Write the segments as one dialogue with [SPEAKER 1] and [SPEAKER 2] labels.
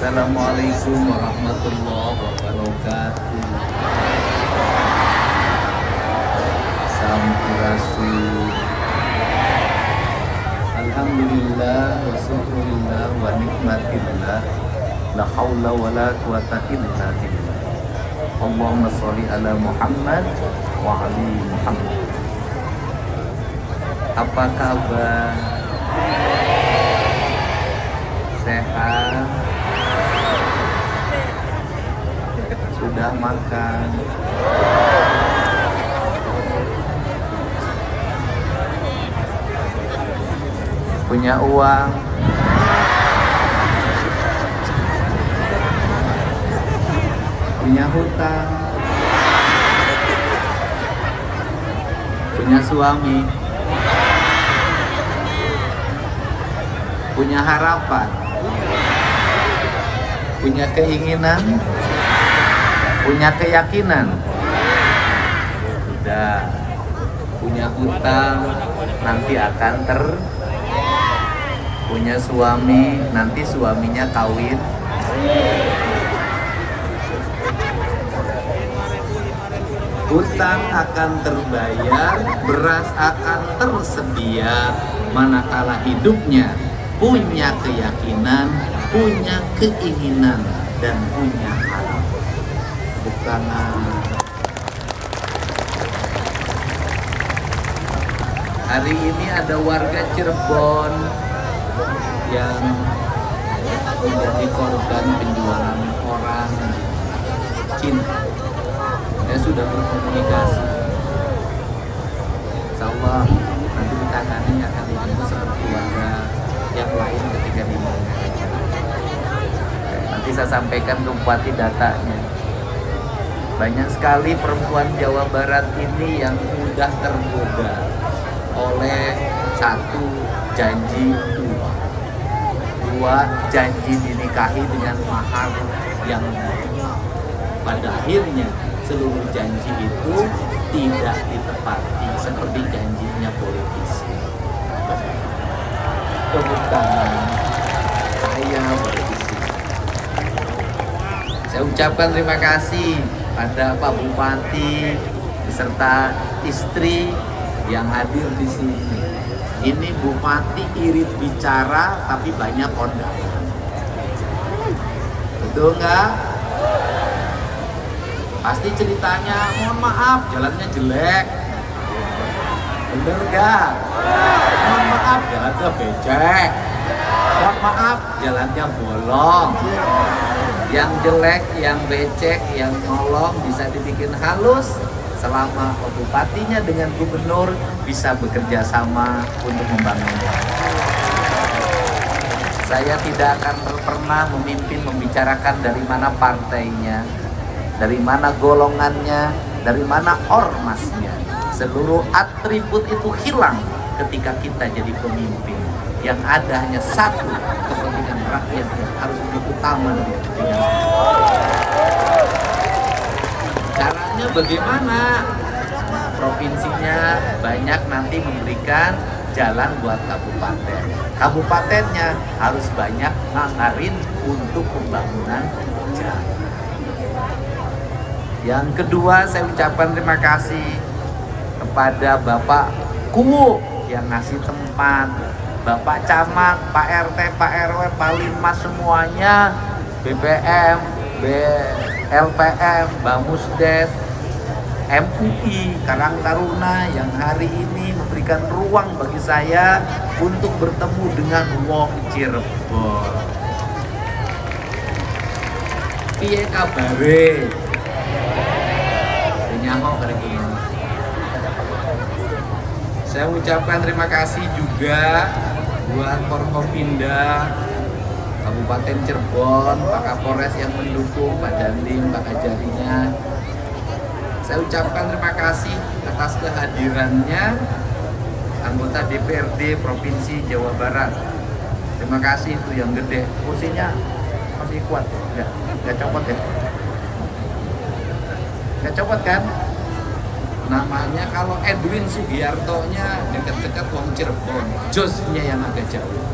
[SPEAKER 1] Assalamualaikum warahmatullahi wabarakatuh. Sampurasun. Alhamdulillah wa syukurillah wa nikmatillah. La haula wa la quwata illa billah. Allahumma sholli ala Muhammad wa ali Muhammad. Apa kabar? Sehat? Sudah makan? Punya uang? Punya hutang? Punya suami? Punya harapan? Punya keinginan? Punya keyakinan? Udah. Punya hutang, nanti akan punya suami, nanti suaminya kawin. Hutang akan terbayar, beras akan tersedia, manakala hidupnya punya keyakinan, punya keinginan, dan punya harapan. Bukan. Hari ini ada warga Cirebon yang menjadi korban penjualan orang Cina. Saya sudah berkomunikasi. Insya Allah nanti ditangani akan dibantu seperti warga yang lain ketika dimana. Nanti saya sampaikan ke Bupati datanya. Banyak sekali perempuan Jawa Barat ini yang mudah tergoda oleh satu, janji uang, dua, janji dinikahi dengan mahar yang pada akhirnya seluruh janji itu tidak ditepati seperti janjinya politisi. Tepuk tangan, saya politisi. Saya ucapkan terima kasih pada Pak Bupati beserta istri yang hadir di sini. Ini Bupati irit bicara tapi banyak kondangan. Betul nggak? Pasti ceritanya, mohon maaf jalannya jelek. Bener nggak? Mohon maaf jalannya becek. Mohon maaf jalannya bolong. Yang jelek, yang becek, yang nolong bisa dibikin halus selama bupatinya dengan gubernur bisa bekerja sama untuk membangun. Saya tidak akan pernah memimpin membicarakan dari mana partainya, dari mana golongannya, dari mana ormasnya. Seluruh atribut itu hilang ketika kita jadi pemimpin. Yang ada hanya satu, kepentingan rakyat yang harus lebih utama dari kepentingan. Caranya bagaimana? Provinsinya banyak nanti memberikan jalan buat kabupaten. Kabupatennya harus banyak nganggarin untuk pembangunan jalan. Yang kedua, saya ucapkan terima kasih kepada Bapak Kuwu yang ngasih tempat, Bapak Camat, Pak RT, Pak RW, Pak Linmas semuanya, BPM, LPM, Bamusdes, MUI, Karang Taruna yang hari ini memberikan ruang bagi saya untuk bertemu dengan wong Cirebon. Piye kabare? Nyamuk hari ini. Saya ucapkan terima kasih juga buat Forkopimda Kabupaten Cirebon, Pak Kapolres yang mendukung, Pak Dandim, Pak Kajarinya. Saya ucapkan terima kasih atas kehadirannya anggota DPRD Provinsi Jawa Barat. Terima kasih itu yang gede. Kursinya masih kuat, nggak copot ya? Nggak copot kan? Namanya kalau Edwin Sugiarto-nya dekat-dekat wong Cirebon, Josnya yang agak jauh.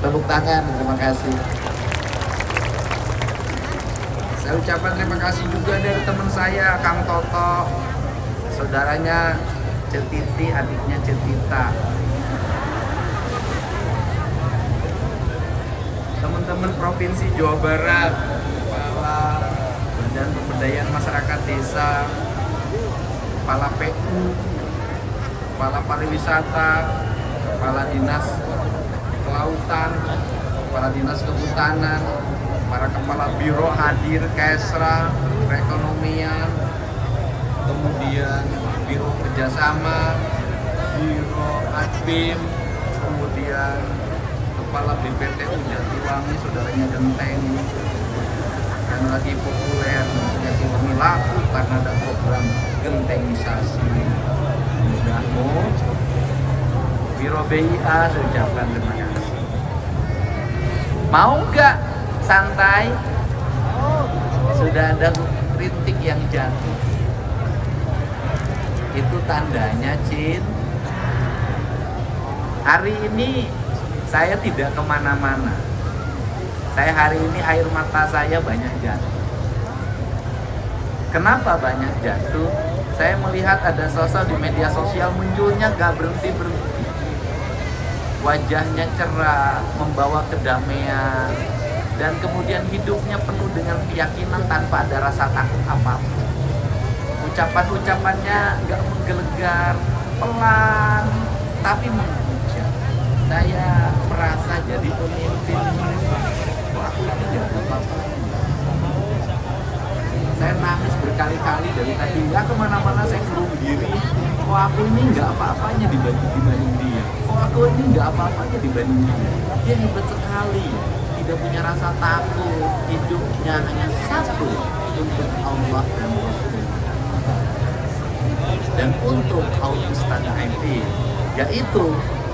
[SPEAKER 1] Tepuk tangan, terima kasih. Saya ucapkan terima kasih juga dari teman saya, Kang Toto, saudaranya Cetiti, adiknya Cetita. Teman-teman Provinsi Jawa Barat, Kepala Badan Pemberdayaan Masyarakat Desa, Kepala PU, Kepala Pariwisata, Kepala Dinas Kelautan, Kepala Dinas Kehutanan, para Kepala Biro hadir, Kesra, Perekonomian, kemudian Biro Kerjasama, Biro Adbim, kemudian Kepala BPTU Jatiwangi, saudaranya Genteng, dan lagi populer Jatiwangi laku karena ada program gentengisasi. Mudahmu, Biro BIA, saya ucapkan terima kasih. Mau nggak santai? Sudah ada kritik yang jatuh. Itu tandanya, Cin. Hari ini saya tidak kemana-mana. Saya hari ini air mata saya banyak jatuh. Kenapa banyak jatuh? Saya melihat ada sosok di media sosial munculnya gak berhenti-berhenti. Wajahnya cerah, membawa kedamaian, dan kemudian hidupnya penuh dengan keyakinan tanpa ada rasa takut apapun. Ucapan-ucapannya gak menggelegar, pelan, tapi menghujat. Saya merasa jadi pemimpin. Wah, aku ini gak ada apa-apa. Saya nangis berkali-kali dari tadi, nggak kemana-mana, saya kurung diri. Kok aku ini nggak apa-apanya dibanding dia? Kok aku ini nggak apa-apanya dibanding dia? Dia hebat sekali, tidak punya rasa takut, hidupnya hanya satu, untuk Allah dan Rasul. Dan untuk kaum mustada'ifin, yaitu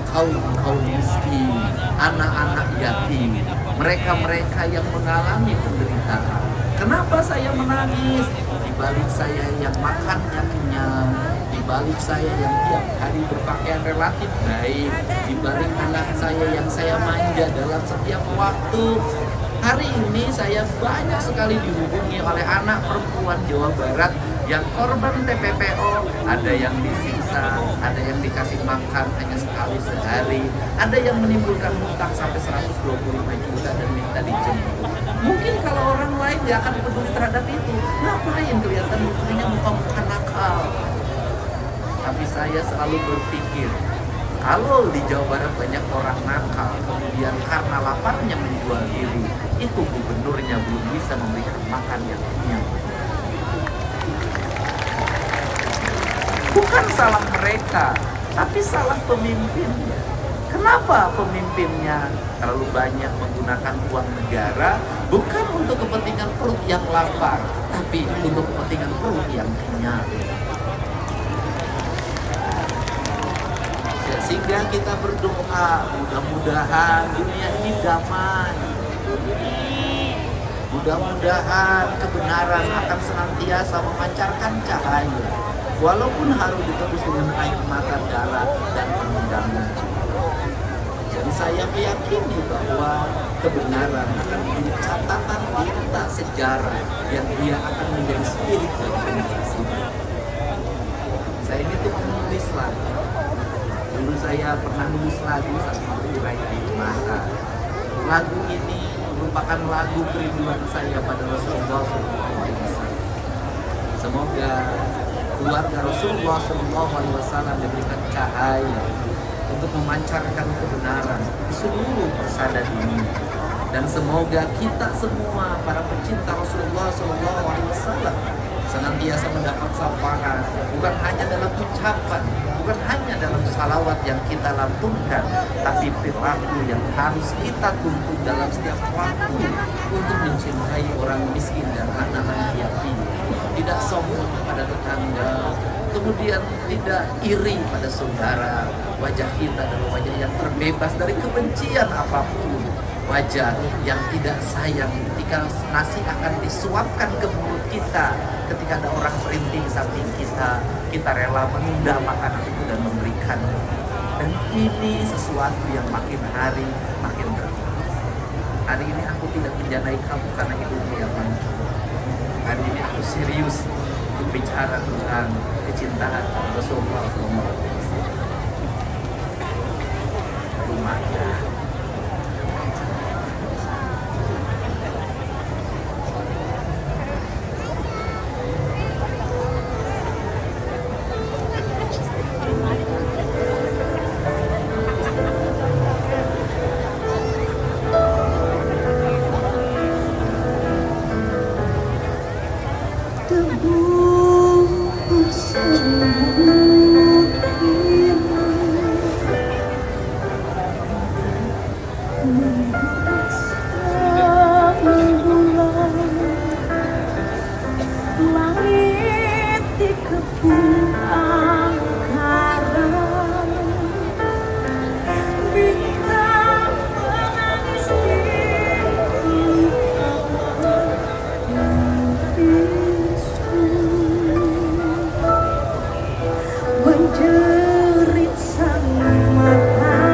[SPEAKER 1] kaum miskin, anak-anak yatim, mereka-mereka yang mengalami penderitaan. Kenapa saya menangis? Di balik saya yang makannya kenyang, di balik saya yang tiap hari berpakaian relatif baik, di balik anak saya yang saya manja dalam setiap waktu. Hari ini saya banyak sekali dihubungi oleh anak perempuan Jawa Barat yang korban TPPO, ada yang disiksa, ada yang dikasih makan hanya sekali sehari, ada yang menimbulkan hutang sampai 125 juta dan minta dijemput. Mungkin kalau orang lain gak akan peduli terhadap itu, ngapain kelihatan mukanya muka-muka nakal. Tapi saya selalu berpikir, kalau di Jawa Barat banyak orang nakal, kemudian karena laparnya menjual diri, itu gubernurnya belum bisa memberikan makan yang kenyang. Bukan salah mereka, tapi salah pemimpinnya. Kenapa pemimpinnya terlalu banyak menggunakan uang negara bukan untuk kepentingan perut yang lapar, tapi untuk kepentingan perut yang kenyang. Sehingga kita berdoa, mudah-mudahan dunia ini damai. Mudah-mudahan kebenaran akan senantiasa memancarkan cahaya, walaupun harus ditebus dengan air mata, darah, dan perundangan. Jadi saya meyakini bahwa kebenaran akan menjadi catatan tinta sejarah yang dia akan menjadi spirit dari generasi. Saya ini tuh menulis lagu. Dulu saya pernah nulis lagu sambil berurai di mata. Lagu ini merupakan lagu kerinduan saya pada Rasulullah SAW. Semoga keluarga Rasulullah SAW diberikan cahaya untuk memancarkan kebenaran di seluruh persada dunia. Dan semoga kita semua para pecinta Rasulullah SAW senantiasa mendapat syafaat, bukan hanya dalam ucapan, bukan hanya dalam salawat yang kita lantunkan, tapi perilaku yang harus kita tuntut dalam setiap waktu untuk mencintai orang miskin dan anak-anak yatim. Tidak sombong pada tetangga, kemudian tidak iri pada saudara. Wajah kita adalah wajah yang terbebas dari kebencian apapun, wajah yang tidak sayang ketika nasi akan disuapkan ke mulut kita, ketika ada orang merintih samping kita rela menunda makanan itu dan memberikan. Dan ini sesuatu yang makin hari makin berkembang. Hari ini aku tidak menjanai kamu karena hidupmu yang mancung. Kali ini aku serius untuk bicara tentang kecintaan Rasulullah SAW. Rumahnya.
[SPEAKER 2] Langit dikepung angkara, bintang menangis di bisu, menjerit sang matahari.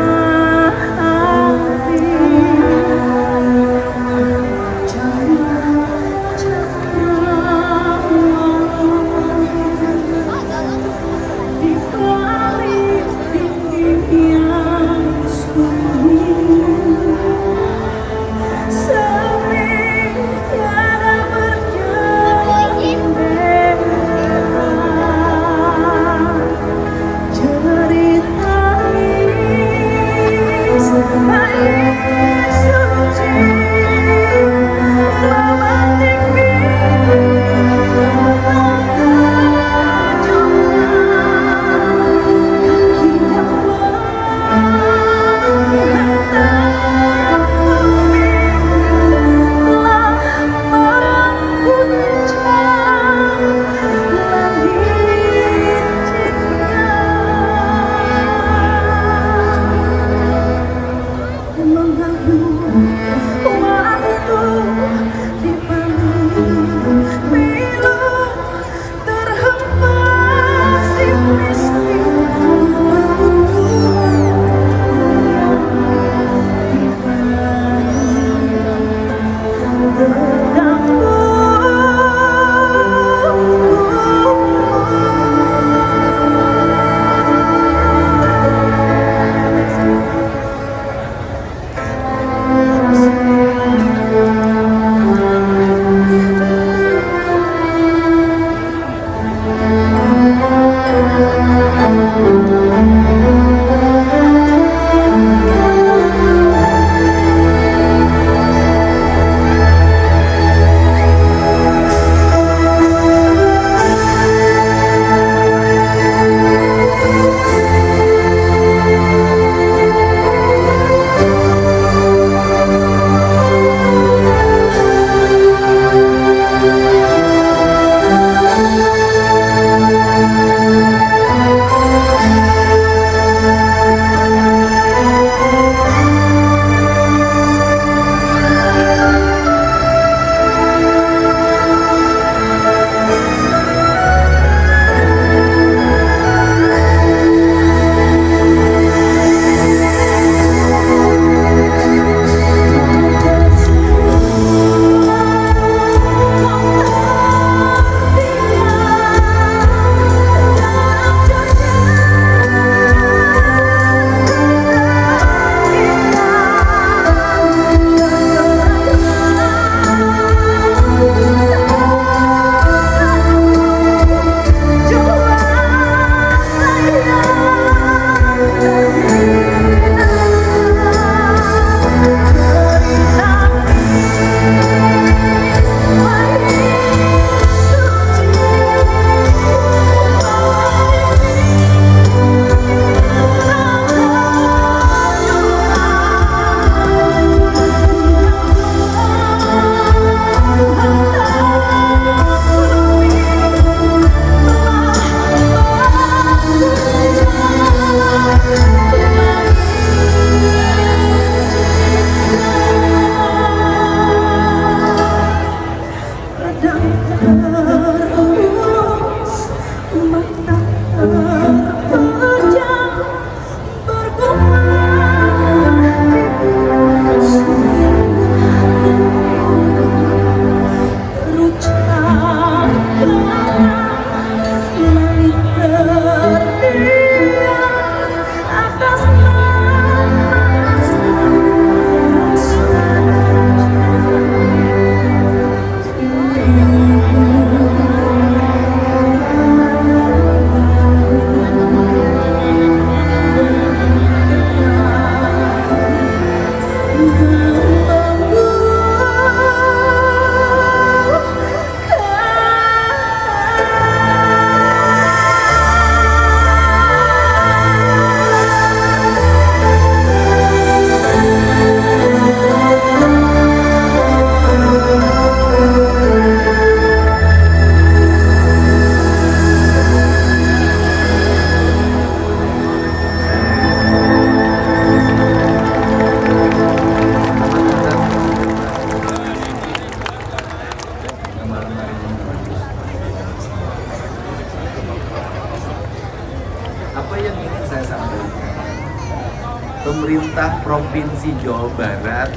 [SPEAKER 1] Provinsi Jawa Barat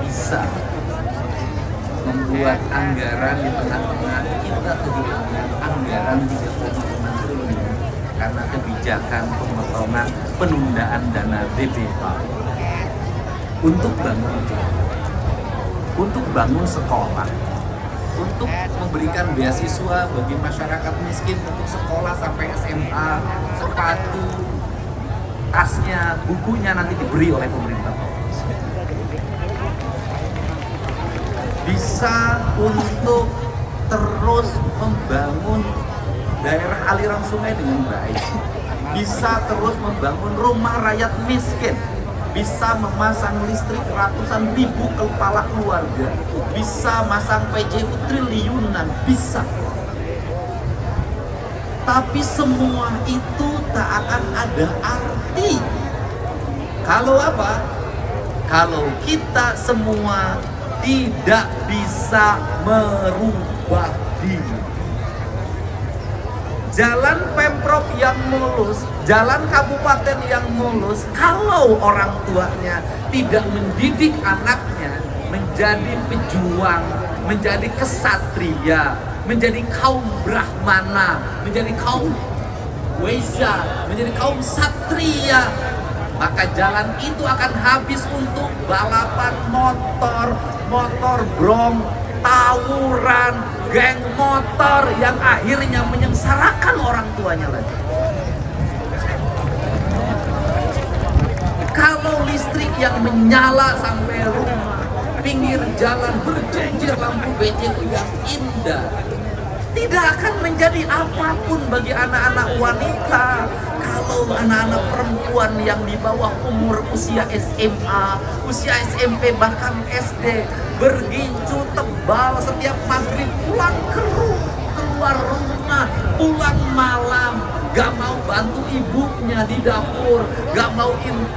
[SPEAKER 1] bisa membuat anggaran di tengah-tengah kita kehilangan anggaran 3,5 triliun karena kebijakan pemotongan penundaan dana DPK untuk bangun sekolah, untuk memberikan beasiswa bagi masyarakat miskin untuk sekolah sampai SMA, sepatu, tasnya, bukunya nanti diberi oleh pemerintah. Bisa untuk terus membangun daerah aliran sungai dengan baik, bisa terus membangun rumah rakyat miskin, bisa memasang listrik ratusan ribu kepala keluarga, bisa masang PJU triliunan, bisa. Tapi semua itu tak akan ada arti kalau apa? Kalau kita semua tidak bisa merubah diri. Jalan Pemprov yang mulus, jalan kabupaten yang mulus, kalau orang tuanya tidak mendidik anaknya menjadi pejuang, menjadi kesatria, menjadi kaum Brahmana, menjadi kaum Weza, menjadi kaum Satria, maka jalan itu akan habis untuk balapan motor brom, tawuran, geng motor yang akhirnya menyengsarakan orang tuanya lagi. Kalau listrik yang menyala sampai rumah, pinggir jalan berjejer lampu BCU yang indah, tidak akan menjadi apapun bagi anak-anak wanita. Kalau anak-anak perempuan yang di bawah umur usia SMA, usia SMP, bahkan SD, bergincu tebal setiap maghrib pulang keluar rumah, pulang malam, gak mau bantu ibunya di dapur, gak mau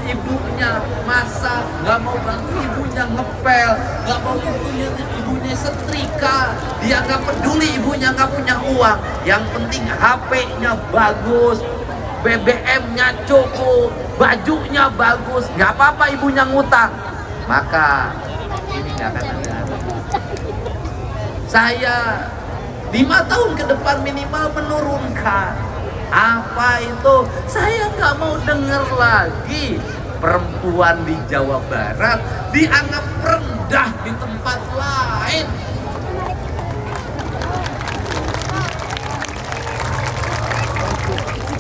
[SPEAKER 1] ibunya masak, gak mau bantu ibunya ngepel, gak mau ibunya setrika. Dia gak peduli ibunya gak punya uang, yang penting HP-nya bagus, BBM-nya cukup, bajunya bagus, gak apa-apa ibunya ngutang. Maka ini gak akan ada. Saya 5 tahun ke depan minimal menurunkan. Apa itu? Saya nggak mau dengar lagi perempuan di Jawa Barat dianggap rendah di tempat lain.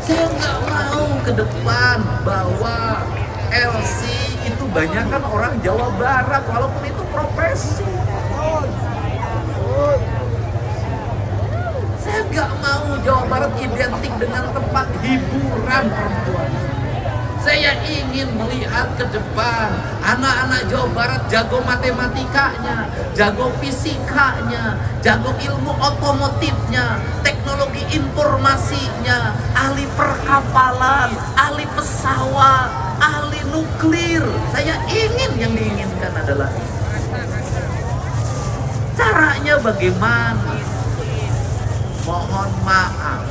[SPEAKER 1] Saya nggak mau ke depan bahwa LC itu banyak kan orang Jawa Barat, walaupun itu profesi. Saya nggak mau Jawa Barat identik dengan tempat hiburan perempuan. Saya ingin melihat ke depan anak-anak Jawa Barat jago matematikanya, jago fisikanya, jago ilmu otomotifnya, teknologi informasinya, ahli perkapalan, ahli pesawat, ahli nuklir. Saya ingin, yang diinginkan adalah caranya bagaimana. Mohon maaf,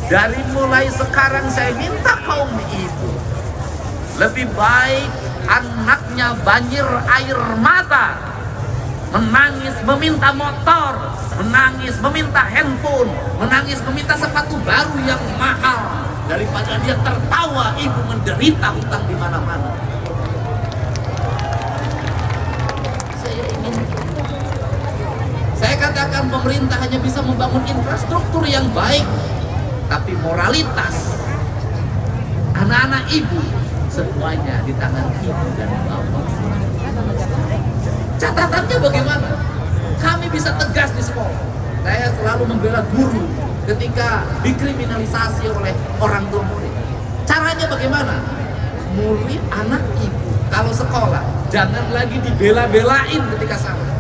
[SPEAKER 1] dari mulai sekarang saya minta kaum ibu, lebih baik anaknya banjir air mata, menangis meminta motor, menangis meminta handphone, menangis meminta sepatu baru yang mahal, daripada dia tertawa ibu menderita hutang di mana-mana. Saya katakan pemerintah hanya bisa membangun infrastruktur yang baik, tapi moralitas anak-anak ibu semuanya di tangan ibu dan bapak. Catatannya bagaimana? Kami bisa tegas di sekolah. Saya selalu membela guru ketika dikriminalisasi oleh orang tua murid. Caranya bagaimana? Murid anak ibu kalau sekolah jangan lagi dibela-belain ketika salah.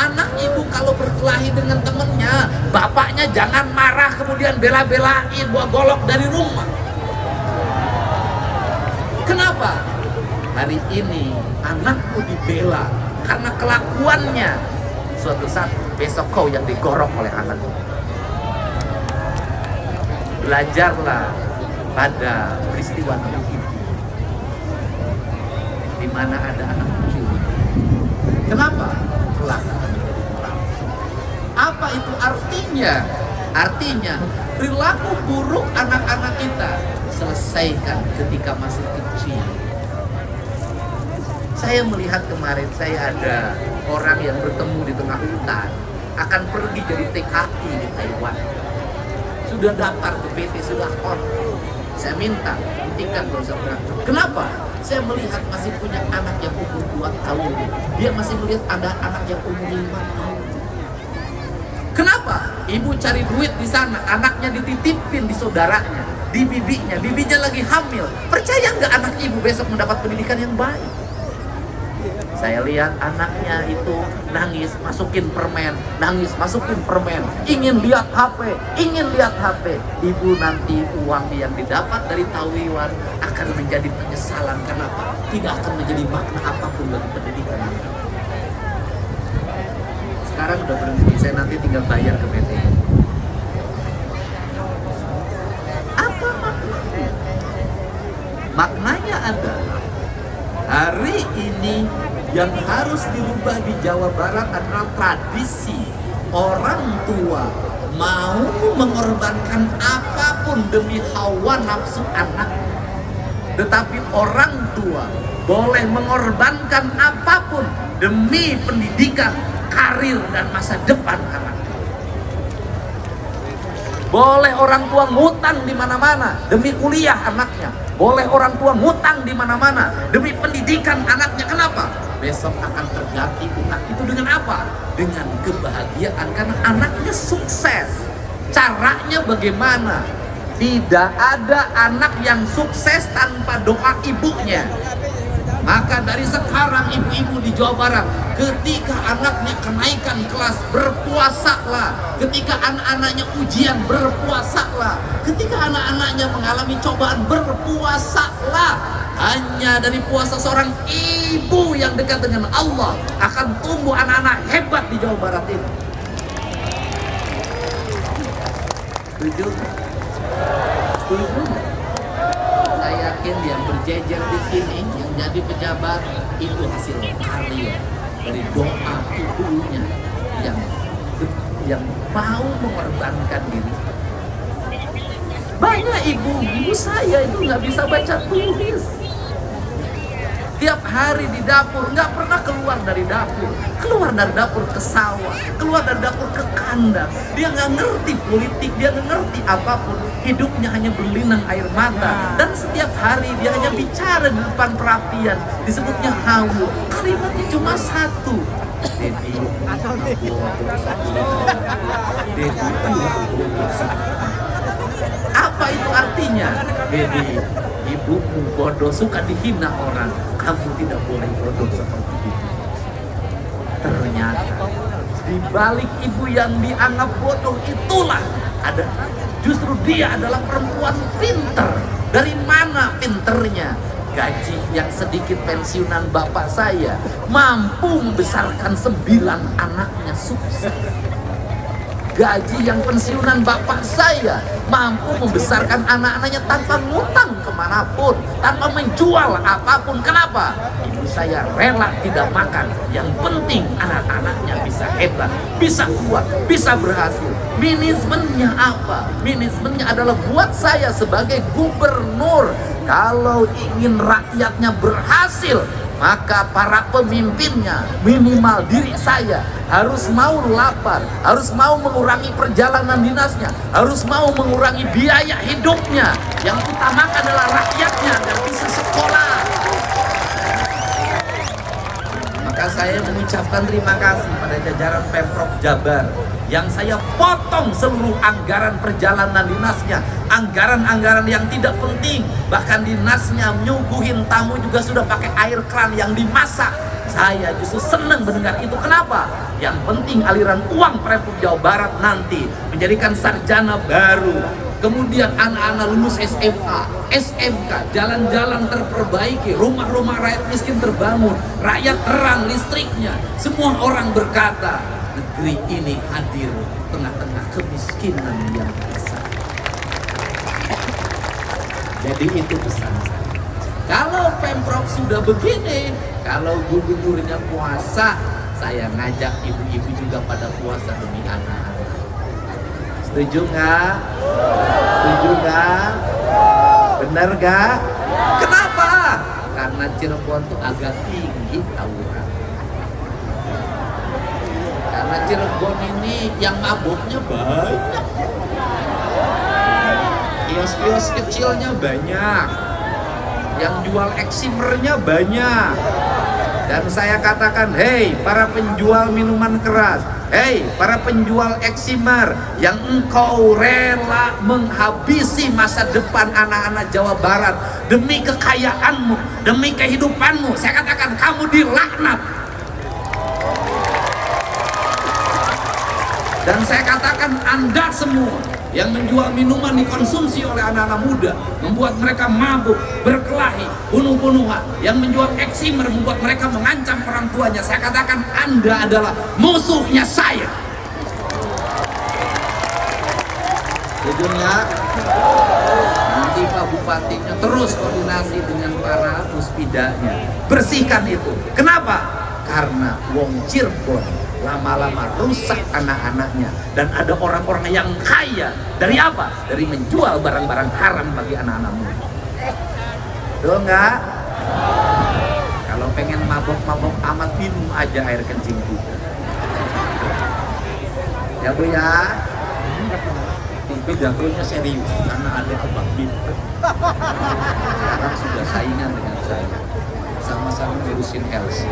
[SPEAKER 1] Anak ibu kalau berkelahi dengan temennya, bapaknya jangan marah kemudian bela-belain bawa golok dari rumah. Kenapa? Hari ini anakku dibela karena kelakuannya. Suatu saat besok kau yang digorok oleh anakmu. Belajarlah pada peristiwa itu, di mana ada anak kecil. Kenapa? Kelak akan menjadi perang. Apa itu artinya? Artinya perilaku buruk anak-anak kita selesaikan ketika masih kecil. Saya melihat kemarin, saya ada orang yang bertemu di tengah hutan, akan pergi jadi TKI di Taiwan. Sudah daftar ke PT, sudah on. Saya minta, hentikan kalau saya berangkat. Kenapa? Saya melihat masih punya anak yang umur 2 tahun. Dia masih melihat ada anak yang umur 5 tahun. Kenapa? Ibu cari duit di sana, anaknya dititipin di saudaranya, di bibinya. Bibinya lagi hamil. Percaya nggak anak ibu besok mendapat pendidikan yang baik? Saya lihat anaknya itu nangis, masukin permen, nangis, masukin permen, ingin lihat HP, ingin lihat HP. Ibu nanti uang yang didapat dari Taiwan akan menjadi penyesalan. Kenapa? Tidak akan menjadi makna apapun bagi pendidikan. Sekarang udah berhenti, saya nanti tinggal bayar ke PT. Apa maknanya? Maknanya adalah hari ini yang harus dirubah di Jawa Barat adalah tradisi orang tua mau mengorbankan apapun demi hawa nafsu anak. Tetapi orang tua boleh mengorbankan apapun demi pendidikan, karir, dan masa depan anak. Boleh orang tua ngutang di mana-mana demi kuliah anaknya. Boleh orang tua ngutang di mana-mana demi pendidikan anaknya. Kenapa? Besok akan terganti utang itu dengan apa? Dengan kebahagiaan karena anaknya sukses. Caranya bagaimana? Tidak ada anak yang sukses tanpa doa ibunya. Maka dari sekarang ibu-ibu di Jawa Barat, ketika anaknya kenaikan kelas, berpuasalah. Ketika anak-anaknya ujian, berpuasalah. Ketika anak-anaknya mengalami cobaan, berpuasalah. Hanya dari puasa seorang ibu yang dekat dengan Allah akan tumbuh anak-anak hebat di Jawa Barat ini. Setuju? Setuju? Saya yakin yang berjejer di sini, yang jadi pejabat, itu hasil karya dari doa ibunya yang mau mengorbankan diri. Banyak ibu saya itu nggak bisa baca tulis. Tiap hari di dapur, nggak pernah keluar dari dapur. Keluar dari dapur ke sawah, keluar dari dapur ke kandang. Dia nggak ngerti politik, dia nggak ngerti apapun. Hidupnya hanya berlinang air mata. Dan setiap hari dia hanya bicara di depan perapian. Disebutnya hawu. Kalimatnya cuma satu. Dedi, apa itu artinya? Dedi, ibumu bodoh, suka dihina orang. Kamu tidak boleh bodoh seperti itu. Ternyata di balik ibu yang dianggap bodoh itulah ada, justru dia adalah perempuan pinter. Dari mana pinternya? Gaji yang sedikit pensiunan bapak saya mampu membesarkan 9 anaknya sukses. Gaji yang pensiunan bapak saya mampu membesarkan anak-anaknya tanpa ngutang kemanapun, tanpa menjual apapun. Kenapa? Ibu saya rela tidak makan. Yang penting anak-anaknya bisa hebat, bisa kuat, bisa berhasil. Manajemennya apa? Manajemennya adalah buat saya sebagai gubernur. Kalau ingin rakyatnya berhasil, maka para pemimpinnya, minimal diri saya, harus mau lapar, harus mau mengurangi perjalanan dinasnya, harus mau mengurangi biaya hidupnya. Yang utama adalah rakyatnya dan bisa sekolah. Maka saya mengucapkan terima kasih pada jajaran Pemprov Jabar yang saya potong seluruh anggaran perjalanan dinasnya, anggaran-anggaran yang tidak penting. Bahkan dinasnya nyuguhin tamu juga sudah pakai air kran yang dimasak. Saya justru senang mendengar itu. Kenapa? Yang penting aliran uang Pemprov Jawa Barat nanti menjadikan sarjana baru, kemudian anak-anak lulus SMA, SMK, jalan-jalan terperbaiki, rumah-rumah rakyat miskin terbangun, rakyat terang listriknya. Semua orang berkata, negeri ini hadir tengah-tengah kemiskinan yang besar. Jadi itu pesan saya. Kalau Pemprov sudah begini, kalau gubernurnya puasa, saya ngajak ibu-ibu juga pada puasa demi anak-anak. Setuju nggak? Setuju nggak? Benar nggak? Kenapa? Karena Cirebon tuh agak tinggi tawuran. Karena Cirebon ini yang mabuknya banyak. Kios-kios kecilnya banyak. Yang jual eksimernya banyak. Dan saya katakan, hei para penjual minuman keras, hei para penjual eksimer yang engkau rela menghabisi masa depan anak-anak Jawa Barat demi kekayaanmu, demi kehidupanmu, saya katakan kamu dilaknat. Dan saya katakan Anda semua yang menjual minuman dikonsumsi oleh anak-anak muda, membuat mereka mabuk, berkelahi, bunuh-bunuhan, yang menjual eksimer membuat mereka mengancam orang tuanya, saya katakan Anda adalah musuhnya saya. Setuju nggak? Nanti Pak Bupatinya terus koordinasi dengan para puspidanya, bersihkan itu. Kenapa? Karena wong Cirebon lama-lama rusak anak-anaknya, dan ada orang-orang yang kaya dari apa? Dari menjual barang-barang haram bagi anak-anak muda. Betul nggak? Kalau pengen mabok-mabok amat, minum aja air kencing kita. Ya Bu ya. Tapi jatuhnya serius karena ada Abang Bin. Sekarang sudah saingan dengan saya. Sama-sama ngurusin LC.